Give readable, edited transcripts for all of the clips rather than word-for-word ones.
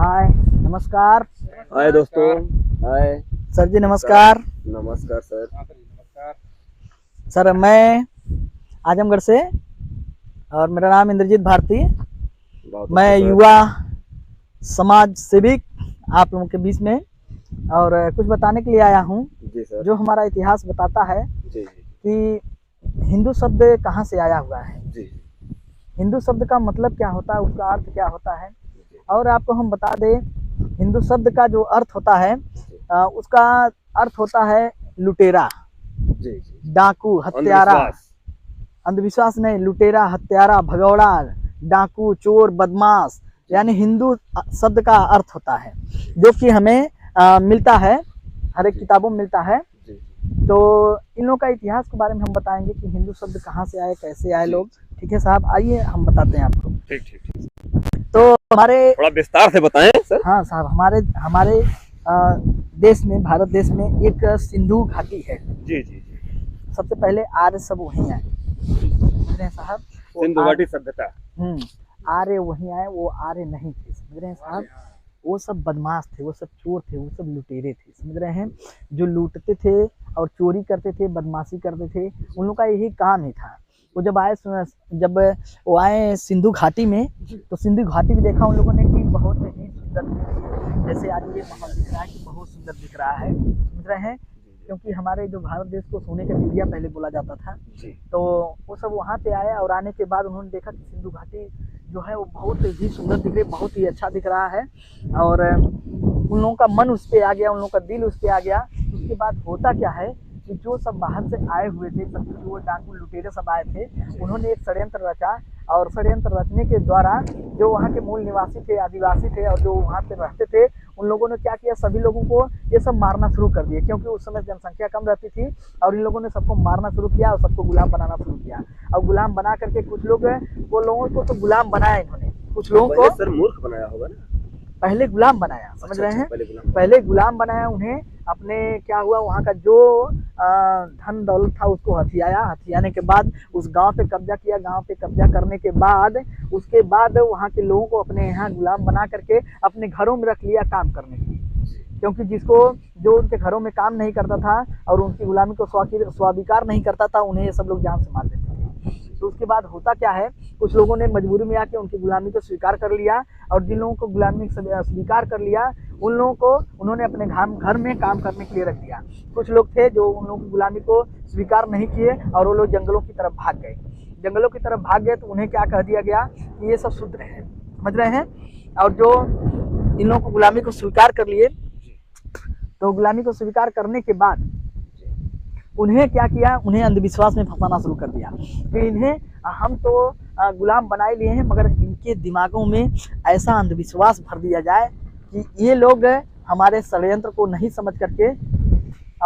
हाय, नमस्कार। हाय दोस्तों। Hi sir जी नमस्कार। नमस्कार सर। सर मैं आजमगढ़ से और मेरा नाम इंद्रजीत भारती। बहुत मैं अच्छा सर। युवा समाज सेविक आप लोगों के बीच में और कुछ बताने के लिए आया हूँ जी सर। जो हमारा इतिहास बताता है जी कि हिंदू शब्द कहाँ से आया हुआ है, जी हिंदू शब्द का मतलब क्या होता है, उसका अर्थ क्या होता है। जी और आपको हम बता दें, हिंदू शब्द का जो अर्थ होता है उसका अर्थ होता है लुटेरा, जी जी। डाकू, हत्यारा। अंधविश्वास। अंधविश्वास नहीं, लुटेरा, हत्यारा, भगौड़ा, डाकू, चोर, बदमाश, यानी हिंदू शब्द का अर्थ होता है जो कि हमें मिलता है, हर एक किताबों में मिलता है। जी तो इन लोगों का इतिहास के बारे में हम बताएंगे कि हिंदू शब्द कहाँ से आए, कैसे आए जी। लोग। ठीक है साहब, आइए हम बताते हैं आपको। ठीक ठीक ठीक। तो हमारे, थोड़ा विस्तार से बताएं सर। हाँ साहब, हमारे हमारे देश में, भारत देश में एक सिंधु घाटी है। जी जी जी। सबसे पहले आर्य सब वहीं आए, समझ रहे हैं साहब। वो सिंधु घाटी सभ्यता। आर्य वहीं आए, वो आर्य नहीं थे, समझ रहे हैं साहब। वो सब बदमाश थे, वो सब चोर थे, वो सब लुटेरे थे, समझ रहे हैं। जो लूटते थे और चोरी करते थे, बदमाशी करते थे, उन लोगों का यही काम ही था। वो जब वो आए सिंधु घाटी में, तो सिंधु घाटी में देखा उन लोगों ने कि बहुत ही सुंदर थी। जैसे आज ये माहौल दिख रहा है कि बहुत सुंदर दिख रहा है, समझ रहे हैं। क्योंकि हमारे जो भारत देश को सोने का चिड़िया पहले बोला जाता था, तो वो सब वहाँ पे आया और आने के बाद उन्होंने देखा कि सिंधु घाटी जो है वो बहुत ही सुंदर दिख रही, बहुत ही अच्छा दिख रहा है। और उन लोगों का मन उस पर आ गया, उन लोगों का दिल उस पर आ गया। उसके बाद होता क्या है कि जो सब बाहर से आए हुए थे, सब जो डाकू लुटेरे सब आए थे, उन्होंने एक षड्यंत्र रचा। और षड्यंत्र रचने के द्वारा जो वहाँ के मूल निवासी थे, आदिवासी थे और जो वहाँ पे रहते थे, उन लोगों ने क्या किया, सभी लोगों को ये सब मारना शुरू कर दिया। क्योंकि उस समय जनसंख्या कम रहती थी और इन लोगों ने सबको मारना शुरू किया और सबको गुलाम बनाना शुरू किया। और गुलाम बना करके कुछ लोग, वो लोगों को तो गुलाम बनाया इन्होंने, कुछ लोगों को सर मूर्ख बनाया होगा ना। पहले गुलाम बनाया, समझ रहे हैं। पहले गुलाम बनाया उन्हें। अपने क्या हुआ, वहाँ का जो धन दौलत था उसको हथियाने के बाद उस गांव पे कब्जा किया। गांव पे कब्जा करने के बाद उसके बाद वहाँ के लोगों को अपने यहाँ गुलाम बना करके अपने घरों में रख लिया काम करने के लिए। क्योंकि जो उनके घरों में काम नहीं करता था और उनकी गुलामी को स्वीकार नहीं करता था, उन्हें ये सब लोग जान से मार देते थे। तो उसके बाद होता क्या है, कुछ लोगों ने मजबूरी में आके उनकी गुलामी को स्वीकार कर लिया और जिन लोगों को गुलामी स्वीकार कर लिया, उन लोगों को उन्होंने अपने घर में काम करने के लिए रख दिया। कुछ लोग थे जो उन लोगों की गुलामी को स्वीकार नहीं किए और वो लोग जंगलों की तरफ भाग गए। जंगलों की तरफ भाग गए तो उन्हें क्या कह दिया गया कि ये सब शूद्र हैं, समझ रहे हैं। और जो इन लोगों को गुलामी को स्वीकार कर लिए, तो गुलामी को स्वीकार करने के बाद उन्हें क्या किया, उन्हें अंधविश्वास में फंसाना शुरू कर दिया कि इन्हें हम तो गुलाम बनाए लिए हैं, मगर इनके दिमागों में ऐसा अंधविश्वास भर दिया जाए कि ये लोग हमारे षड्यंत्र को नहीं समझ करके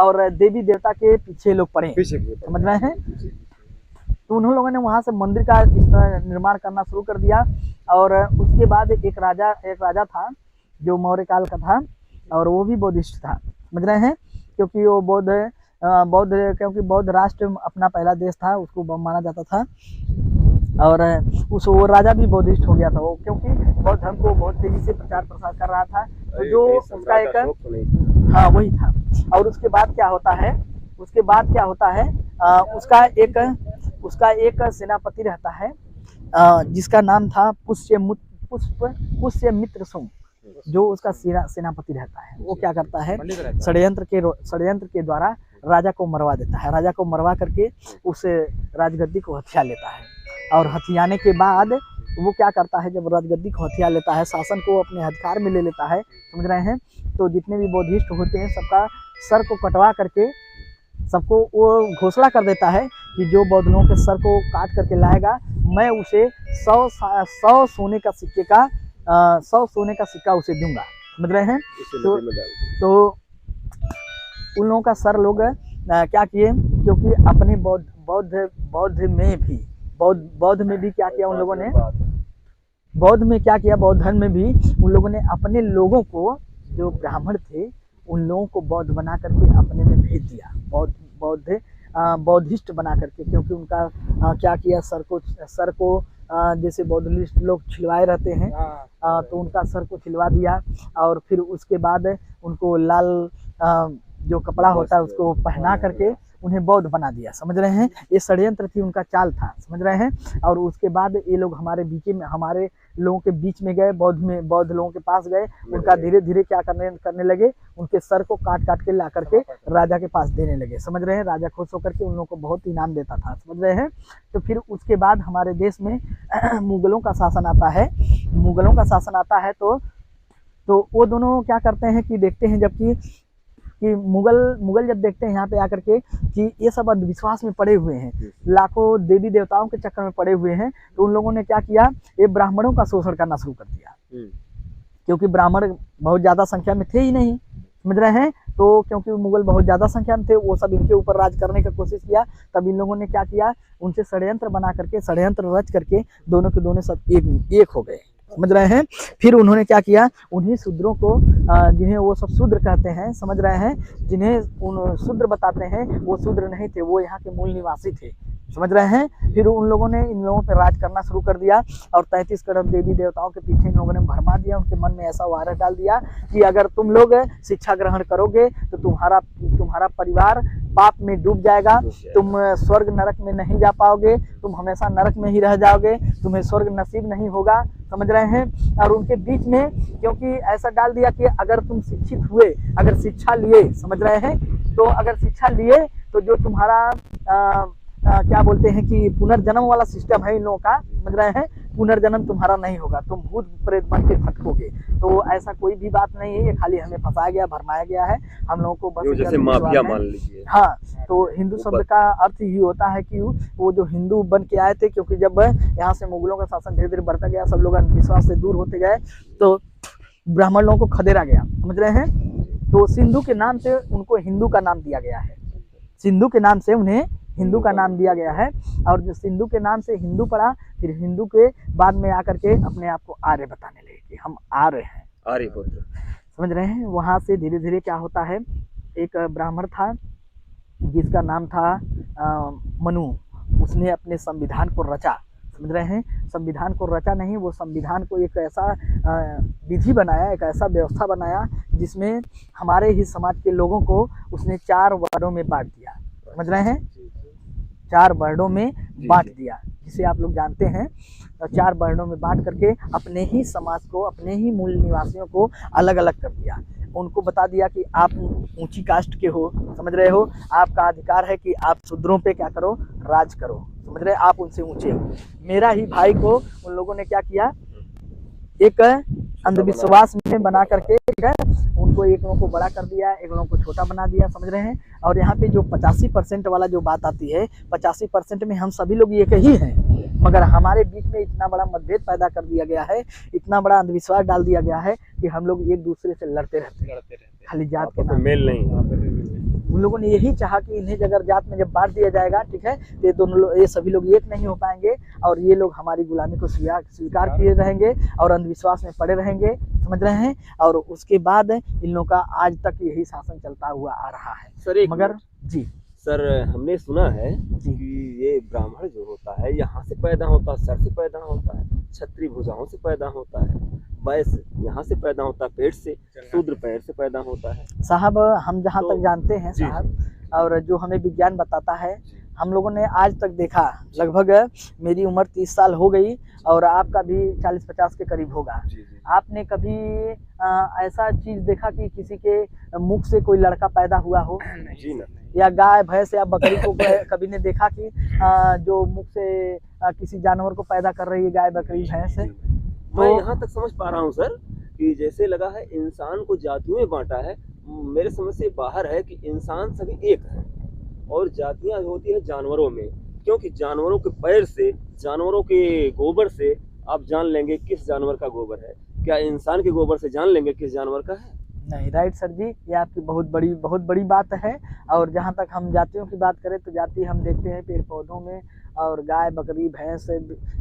और देवी देवता के पीछे लोग पड़े, समझ रहे हैं। तो उन लोगों ने वहाँ से मंदिर का निर्माण करना शुरू कर दिया। और उसके बाद एक राजा था जो मौर्य काल का था और वो भी बौद्धिस्ट था, समझ रहे हैं। क्योंकि वो क्योंकि बौद्ध राष्ट्र अपना पहला देश था, उसको माना जाता था। और वो राजा भी बौद्धिस्ट हो गया था वो, क्योंकि बौद्ध धर्म को बहुत तेजी से प्रचार प्रसार कर रहा था। तो जो उसका एक, हाँ वही था। और उसके बाद क्या होता है, उसका एक सेनापति रहता है जिसका नाम था पुष्यमित्र सुंग, जो उसका सेनापति रहता है। वो क्या करता है, षड्यंत्र के द्वारा राजा को मरवा देता है। राजा को मरवा करके उस राजगद्दी को हथिया लेता है। और हथियाने के बाद वो क्या करता है, जब राजगद्दी को हथिया लेता है, शासन को अपने अधिकार में ले लेता है, समझ रहे हैं। तो जितने भी बौद्धिस्ट होते हैं सबका सर को कटवा करके सबको वो घोषणा कर देता है कि जो बौद्ध लोगों के सर को काट करके लाएगा, मैं उसे 100 सोने का सिक्का उसे दूंगा, समझ रहे हैं। तो उन लोगों का सर लोग क्या किए, क्योंकि अपने बौद्ध में भी क्या किया उन लोगों ने, बौद्ध धर्म में भी उन लोगों ने अपने लोगों को, जो ब्राह्मण थे, उन लोगों को बौद्ध बना करके अपने में भेज दिया, बौद्धिस्ट बना करके। क्योंकि उनका क्या किया, सर को जैसे बौद्धिस्ट लोग छिलवाए रहते हैं, तो उनका सर को छिलवा दिया और फिर उसके बाद उनको लाल जो कपड़ा होता है उसको पहना करके उन्हें बौद्ध बना दिया। समझ रहे हैं, ये षड्यंत्र थी, उनका चाल था। समझ रहे हैं। और उसके बाद ये लोग हमारे बीच में, हमारे लोगों के बीच में गए, बौद्ध लोगों के पास गए, उनका धीरे धीरे क्या करने लगे, उनके सर को काट काट के ला करके राजा के पास देने लगे। समझ रहे हैं। राजा खुश होकर के उन लोगों को बहुत इनाम देता था। समझ रहे हैं। तो फिर उसके बाद हमारे देश में मुगलों का शासन आता है। मुगलों का शासन आता है तो वो दोनों क्या करते हैं कि देखते हैं, जबकि कि मुगल जब देखते हैं यहाँ पे आकर के कि ये सब अंधविश्वास में पड़े हुए हैं, लाखों देवी देवताओं के चक्कर में पड़े हुए हैं, तो उन लोगों ने क्या किया, ये ब्राह्मणों का शोषण करना शुरू कर दिया। क्योंकि ब्राह्मण बहुत ज्यादा संख्या में थे ही नहीं। समझ रहे हैं। तो क्योंकि मुगल बहुत ज्यादा संख्या में थे, वो सब इनके ऊपर राज करने की कोशिश किया। तब इन लोगों ने क्या किया, उनसे षड्यंत्र बना करके, षड्यंत्र रच करके दोनों के दोनों सब एक हो गए। समझ रहे हैं। फिर उन्होंने क्या किया, उन्हीं शूद्रों को, जिन्हें वो सब शूद्र कहते हैं, समझ रहे हैं, जिन्हें उन शूद्र बताते हैं, वो शूद्र नहीं थे, वो यहाँ के मूल निवासी थे। समझ रहे हैं। फिर उन लोगों ने इन लोगों पर राज करना शुरू कर दिया और 33 करोड़ देवी देवताओं के पीछे इन लोगों ने भरमा दिया। उनके मन में ऐसा वायरस डाल दिया कि अगर तुम लोग शिक्षा ग्रहण करोगे तो तुम्हारा परिवार पाप में डूब जाएगा, तुम स्वर्ग नरक में नहीं जा पाओगे, तुम हमेशा नरक में ही रह जाओगे, तुम्हें स्वर्ग नसीब नहीं होगा। समझ रहे हैं। और उनके बीच में क्योंकि ऐसा डाल दिया कि अगर तुम शिक्षित हुए, अगर शिक्षा लिए, समझ रहे हैं, तो अगर शिक्षा लिए तो जो तुम्हारा क्या बोलते हैं कि पुनर्जन्म वाला सिस्टम है इन लोगों का, समझ रहे हैं, पुनर्जन्म तुम्हारा नहीं होगा, तुम भूत प्रेत बन के भटकोगे। तो ऐसा कोई भी बात नहीं है, ये खाली हमें फंसाया गया, भरमाया गया है हम लोगों को, बस जैसे माफिया मान लीजिए। हाँ। तो हिंदू शब्द का अर्थ ही होता है कि वो जो हिंदू बन के आए थे, क्योंकि जब यहाँ से मुगलों का शासन धीरे धीरे बढ़ता गया, सब लोग अंधविश्वास से दूर होते गए, तो ब्राह्मण लोगों को खदेड़ा गया। समझ रहे हैं। तो सिंधु के नाम से उनको हिंदू का नाम दिया गया है। सिंधु के नाम से उन्हें हिंदू का नाम दिया गया है। और जो सिंधु के नाम से हिंदू पड़ा, फिर हिंदू के बाद में आकर के अपने आप को आर्य बताने लगे कि हम आर्य हैं, आर्यपुत्र। समझ रहे हैं। वहां से धीरे धीरे क्या होता है, एक ब्राह्मण था जिसका नाम था मनु, उसने अपने संविधान को रचा। समझ रहे हैं। संविधान को रचा नहीं, वो संविधान को एक ऐसा विधि बनाया, एक ऐसा व्यवस्था बनाया जिसमें हमारे ही समाज के लोगों को उसने 4 वर्णों में बांट दिया। समझ रहे हैं। 4 वर्णों में बांट दिया, जिसे आप लोग जानते हैं। 4 वर्णों में बांट करके अपने ही समाज को, अपने ही मूल निवासियों को अलग अलग कर दिया। उनको बता दिया कि आप ऊंची कास्ट के हो, समझ रहे हो, आपका अधिकार है कि आप शूद्रों पे क्या करो, राज करो। समझ रहे, आप उनसे ऊंचे हो। मेरा ही भाई को उन लोगों ने क्या किया, एक अंधविश्वास में बना करके, ठीक है, उनको एक लोगों को बड़ा कर दिया, एक लोगों को छोटा बना दिया। समझ रहे हैं। और यहाँ पे जो 85% वाला जो बात आती है, 85% में हम सभी लोग एक ही हैं, मगर हमारे बीच में इतना बड़ा मतभेद पैदा कर दिया गया है, इतना बड़ा अंधविश्वास डाल दिया गया है कि हम लोग एक दूसरे से लड़ते रहते हैं, खाली जात के नाम। मेल नहीं। उन लोगों ने यही चाहा कि इन्हें अगर जात में जब बांट दिया जाएगा, ठीक है, तो ये दोनों लोग, ये सभी लोग एक नहीं हो पाएंगे और ये लोग हमारी गुलामी को स्वीकार किए रहेंगे और अंधविश्वास में पड़े रहेंगे। समझ रहे हैं। और उसके बाद इन लोगों का आज तक यही शासन चलता हुआ आ रहा है। सर मगर जी सर, हमने सुना है कि ये ब्राह्मण जो होता है यहाँ से पैदा होता है, सर से पैदा होता है, क्षत्रिय भुजाओं से पैदा होता है, वैश्य यहाँ से पैदा होता है पेट से, शूद्र पैर से पैदा होता है। साहब, हम जहाँ तक जानते हैं साहब, और जो हमें विज्ञान बताता है, हम लोगों ने आज तक देखा, लगभग मेरी उम्र 30 साल हो गई और आपका भी 40-50 के करीब होगा। आपने कभी ऐसा चीज देखा कि किसी के मुख से कोई लड़का पैदा हुआ हो? जी ना। या गाय भैंस या बकरी को कभी ने देखा कि जो मुख से किसी जानवर को पैदा कर रही है, गाय बकरी भैंस है? मैं यहाँ तक समझ पा रहा हूँ सर कि जैसे लगा है इंसान को जातियों में बांटा है, मेरे समझ से बाहर है कि इंसान सभी एक है और जातियां होती है जानवरों में, क्योंकि जानवरों के पैर से, जानवरों के गोबर से आप जान लेंगे किस जानवर का गोबर है। क्या इंसान के गोबर से जान लेंगे किस जानवर का है? नहीं, राइट सर जी, ये आपकी बहुत बड़ी बात है। और जहाँ तक हम जातियों की बात करें तो जाति हम देखते हैं पेड़ पौधों में, और गाय बकरी भैंस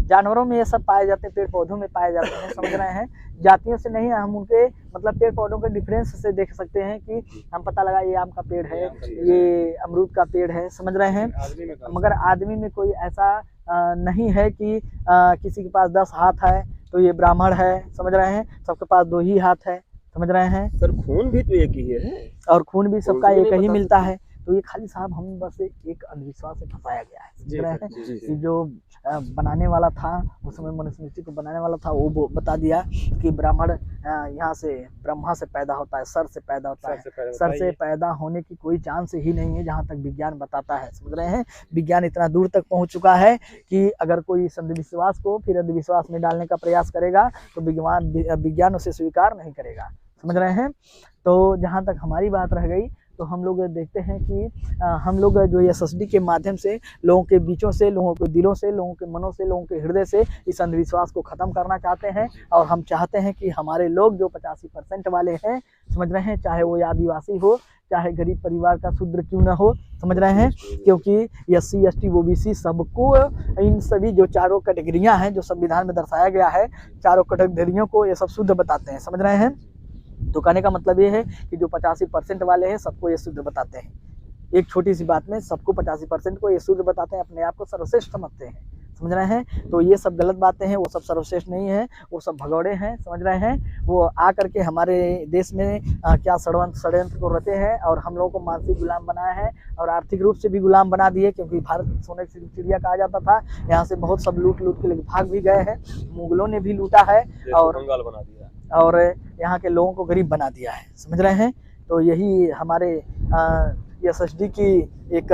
जानवरों में ये सब पाए जाते हैं, पेड़ पौधों में पाए जाते हैं। समझ रहे हैं। जातियों से नहीं, हम उनके मतलब पेड़ पौधों के डिफरेंस से देख सकते हैं कि हम पता लगा ये आम का पेड़ है, ये अमरूद का पेड़ है। समझ रहे हैं। मगर आदमी में कोई ऐसा नहीं है कि किसी के पास 10 हाथ है तो ये ब्राह्मण है, समझ रहे हैं, सबके पास 2 ही हाथ है, समझ रहे हैं। सर खून भी तो एक ही है, और खून भी सबका से भी एक नहीं ही बता मिलता सकते। है। तो ये खाली साहब हम बस एक अंधविश्वास से फंसाया गया है, समझ रहे हैं। जी, कि जो बनाने वाला था उस समय, मनुस्मृति को बनाने वाला था, वो बता दिया कि ब्राह्मण यहाँ से ब्रह्मा से पैदा होता है, सर से पैदा होता है। सर से पैदा होने की कोई चांस ही नहीं है, जहाँ तक विज्ञान बताता है, समझ रहे हैं। विज्ञान इतना दूर तक पहुँच चुका है कि अगर कोई इस अंधविश्वास को फिर अंधविश्वास में डालने का प्रयास करेगा तो विज्ञान उसे स्वीकार नहीं करेगा, समझ रहे हैं। तो जहाँ तक हमारी बात रह गई, तो हम लोग देखते हैं कि हम लोग जो SSD के माध्यम से लोगों के बीचों से, लोगों के दिलों से, लोगों के मनों से, लोगों के हृदय से इस अंधविश्वास को ख़त्म करना चाहते हैं। और हम चाहते हैं कि हमारे लोग जो 85% वाले हैं, समझ रहे हैं, चाहे वो आदिवासी हो, चाहे गरीब परिवार का शूद्र क्यों न हो, समझ रहे हैं, क्योंकि SC ST OBC सबको, इन सभी जो चारों कैटेगरियाँ हैं जो संविधान में दर्शाया गया है, चारों कैटेगरियों को ये सब शुद्ध बताते हैं, समझ रहे हैं। तो कहने का मतलब ये है कि जो 85% वाले हैं सबको ये शुद्ध बताते हैं। एक छोटी सी बात में सबको 85% को ये शुद्ध बताते हैं, अपने आप को सर्वश्रेष्ठ समझते हैं, समझ रहे हैं। तो ये सब गलत बातें हैं, वो सब सर्वश्रेष्ठ नहीं है, वो सब भगौड़े हैं, समझ रहे हैं। वो आकर के हमारे देश में क्या षड्यंत्र को रचे हैं और हम लोगों को मानसिक गुलाम बनाया है और आर्थिक रूप से भी गुलाम बना दिए, क्योंकि भारत सोने की चिड़िया कहा जाता था। यहाँ से बहुत सब लूट के लेके भाग भी गए हैं, मुगलों ने भी लूटा है और कंगाल बना दिया, और यहाँ के लोगों को गरीब बना दिया है, समझ रहे हैं। तो यही हमारे SSD की एक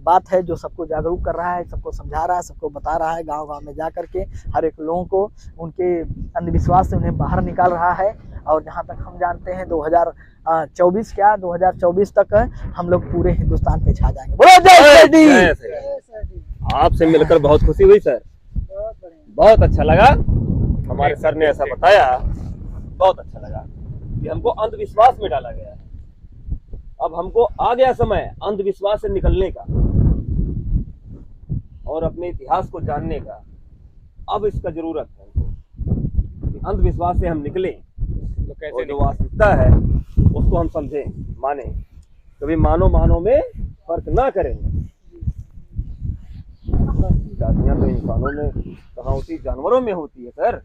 बात है जो सबको जागरूक कर रहा है, सबको समझा रहा है, सबको बता रहा है, गांव-गांव में जा कर के हर एक लोगों को उनके अंधविश्वास से उन्हें बाहर निकाल रहा है। और जहाँ तक हम जानते हैं 2024 तक हम लोग पूरे हिंदुस्तान पे छा जाएंगे। बोलो जय SSD। आपसे मिलकर बहुत खुशी हुई सर, बहुत अच्छा लगा। हमारे सर ने ऐसा बताया, बहुत अच्छा लगा कि हमको अंधविश्वास में डाला गया है। अब हमको आ गया समय अंधविश्वास से निकलने का और अपने इतिहास को जानने का। अब इसका जरूरत है कि अंधविश्वास से हम निकलें, तो कैसे जो वास्तविकता है उसको हम समझें, माने। कभी मानो में फर्क ना करें। जातियां तो इंसानों में कहाँ होती, जानवरों में होती है सर।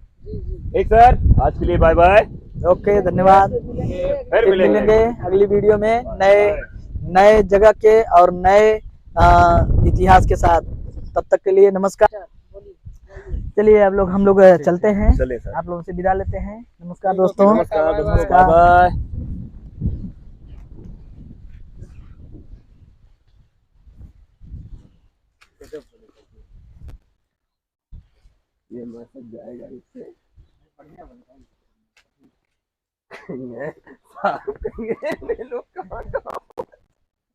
ठीक सर, आज के लिए बाय बाय। ओके, धन्यवाद। फिर मिलेंगे अगली वीडियो में नए जगह के और नए इतिहास के साथ। तब तक के लिए नमस्कार। चलिए अब हम लोग चलते हैं, आप लोगों से विदा लेते हैं। नमस्कार दोस्तों, नमस्कार, बाय। ये मैसेज जाएगा इससे, बढ़िया बनता है। ले लो।